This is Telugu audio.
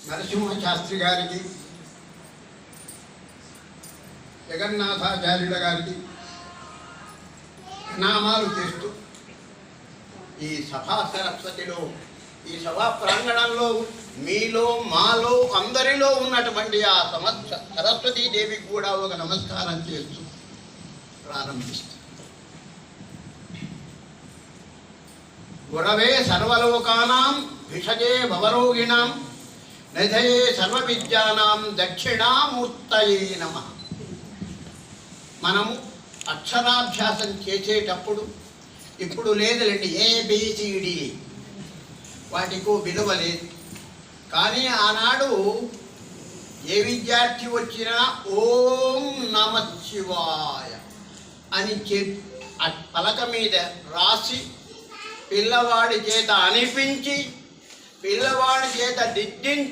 నరసింహ శాస్త్రి గారికి, జగన్నాథాచార్యుల గారికి ప్రణామాలు చేస్తూ ఈ సభా సరస్వతిలో, ఈ సభా ప్రాంగణంలో మీలో మాలో అందరిలో ఉన్నటువంటి ఆ సరస్వతీదేవికి కూడా ఒక నమస్కారం చేస్తూ ప్రారంభిస్తాం. గురవే సర్వలోకానాం విషజే భవరోగిణాం నిధయే సర్వ విద్యానాం దక్షిణామూర్తయే నమః. మనము అక్షరాభ్యాసం చేసేటప్పుడు ఇప్పుడు లేదులేండి ఏబిసిడి వాటికి విలువ లేదు. కానీ ఆనాడు ఏ విద్యార్థి వచ్చినా ఓం నమః శివాయ అని పలక మీద రాసి పిల్లవాడి చేత అనిపించి పిల్లవాడి చేత దిద్దించి